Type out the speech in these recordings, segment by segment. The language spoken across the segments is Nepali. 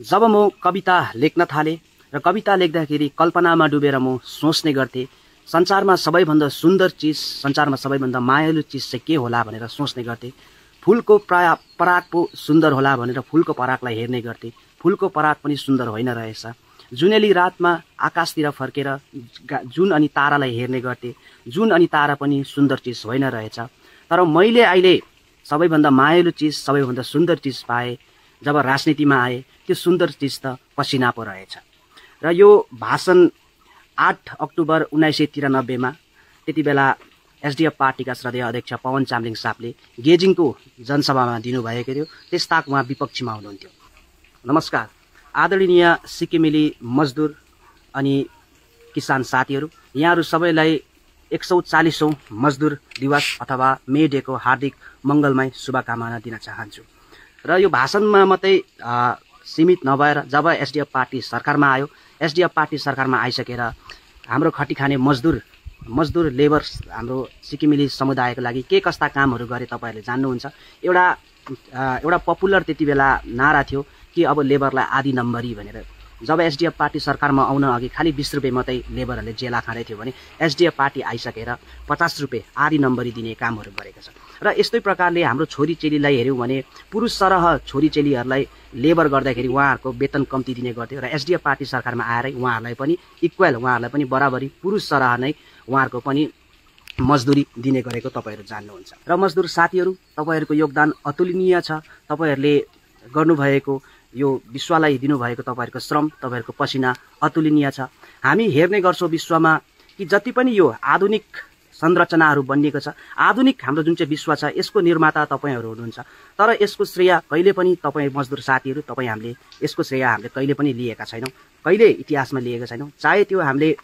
जब म कविता लेख्न थाले र कविता लेख्दाखेरि कल्पनामा डुबेर म सोच्ने गर्थे संसारमा सबैभन्दा सुन्दर चीज, संसारमा सबैभन्दा मायालु चीज चाहिँ के होला भनेर सोच्ने गर्थे। फूलको पराग पो सुन्दर होला भनेर फूलको परागलाई हेर्ने गर्थे। फूलको पराग पनि सुन्दर होइन रहेछ। जुनेली रातमा आकाशतिर फर्केर जुन अनि तारालाई हेर्ने गर्थे। जुन अनि तारा पनि सुन्दर चीज होइन रहेछ। तर मैले अहिले सबैभन्दा मायालु चीज, सबैभन्दा सुन्दर चीज पाए जब राजनीतिमा आए। त्यो सुन्दर चीज त पसिना पो रहेछ। र यो भाषण 8 अक्टोबर 1993 मा त्यति बेला एसडीएफ पार्टीका श्रद्धेय अध्यक्ष पवन चामलिङ साहबले गेजिङको जनसभामा दिनुभएको थियो। त्यसताक उहाँ विपक्षमा हुनुहुन्थ्यो। नमस्कार आदरणीय सिक्किमेली मजदुर अनि किसान साथीहरू, यहाँहरू सबैलाई 140औं मजदुर दिवस अथवा मे डेको हार्दिक मंगलमय शुभकामना दिन चाहन्छु। र यो भाषणमा मात्रै सीमित नभएर जब एसडीएफ पार्टी सरकारमा आयो, एसडीएफ पार्टी सरकारमा आइसकेर हाम्रो खटिखाने मजदुर लेबर हाम्रो सिक्किमेली समुदायको लागि के कस्ता कामहरू गरे तपाईहरुले जान्नुहुन्छ। एउटा पपुलर त्यति बेला नारा थियो कि अब लेबरलाई आधी नम्बरी भनेर। जब एसडीएफ पार्टी सरकारमा आउन अघि खाली 20 रुपैयाँ मात्रै लेबरहरूले जेला खाँदै थियो भने एसडीएफ पार्टी आइसकेर 50 रुपैयाँ आधी नम्बरी दिने कामहरू गरेको छ। र यस्तै प्रकारले हाम्रो छोरीचेलीलाई हेर्यौं भने पुरुष सरह छोरीचेलीहरूलाई लेबर गर्दाखेरि उहाँहरूको वेतन कम्ती दिने गर्थ्यो र एसडीएफ पार्टी सरकारमा आएर उहाँहरूलाई पनि इक्वल, उहाँहरूलाई पनि बराबरी पुरुष सरह नै उहाँहरूको पनि मजदुरी दिने गरेको तपाईहरु जान्नुहुन्छ। र मजदुर साथीहरू, तपाईहरुको योगदान अतुलनीय छ। तपाईहरुले गर्नुभएको यो विश्वलाई दिनुभएको तपाईहरुको श्रम, तपाईहरुको पसिना अतुलनीय छ। हामी हेर्ने गर्छौं विश्वमा कि जति पनि यो आधुनिक संरचनाहरू बनिएको छ, आधुनिक हाम्रो जुन चाहिँ विश्व छ, यसको निर्माता तपाईहरु हुनुहुन्छ। तर यसको श्रेय कहिले पनि तपाई मजदुर साथीहरू, तपाई हामीले यसको श्रेय हामीले कहिले पनि लिएका छैनौं, कहिले इतिहासमा लिएका छैनौं। चाहे त्यो हामीले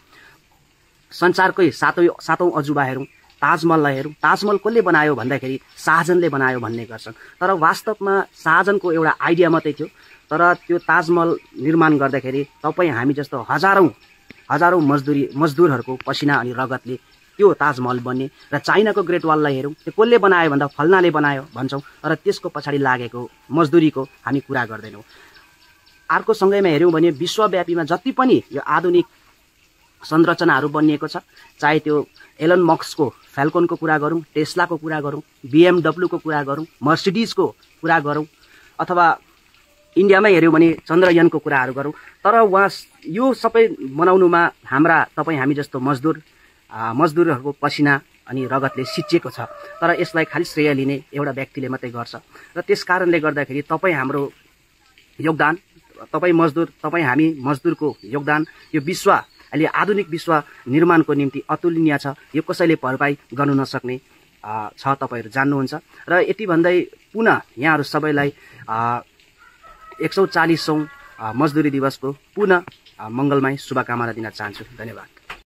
संसारकै सातौं अजुबा हेरौं, ताजमहललाई हेरौं, ताजमहल कसले बनायो भन्दाखेरि शाहजहानले बनायो भन्ने गर्छन्। तर वास्तवमा शाहजहानको एउटा आइडिया मात्रै थियो। तर त्यो ताजमहल निर्माण गर्दाखेरि तपाई हामी जस्तो हजारौं मजदुरहरूको पसिना अनि रगतले त्यो ताजमहल बन्ने। र चाइनाको ग्रेट वाललाई हेरौं, त्यो कसले बनायो भन्दा फल्नाले बनायो भन्छौं, तर त्यसको पछाडि लागेको मजदुरीको हामी कुरा गर्दैनौं। अर्को सँगैमा हेर्यौं भने विश्वव्यापीमा जति पनि यो आधुनिक संरचनाहरू बनिएको छ, चाहे त्यो एलन मस्कको फ्याल्कनको कुरा गरौं, टेस्लाको कुरा गरौं, BMW को कुरा गरौं, मर्सिडीजको कुरा गरौं, अथवा इन्डियामै हेर्यौं भने चन्द्रयानको कुराहरू गरौं। तर यो सबै बनाउनुमा तपाई हामी जस्तो मजदुरहरूको पसिना अनि रगतले सिंचिएको छ। तर यसलाई खाली श्रेय लिने एउटा व्यक्तिले मात्रै गर्छ। र त्यसकारणले गर्दाखेरि तपाई हाम्रो योगदान, तपाई मजदुर, तपाई हामी मजदुरको योगदान यो विश्व अहिले आधुनिक विश्व निर्माणको निम्ति अतुलनीय छ। यो कसैले भरपाई गर्नु नसक्ने छ, तपाईहरु जान्नुहुन्छ। र यति भन्दै पुनः यहाँहरु सबैलाई 140औं मजदुरी दिवसको पुनः मंगलमय शुभकामना दिन चाहन्छु। धन्यवाद।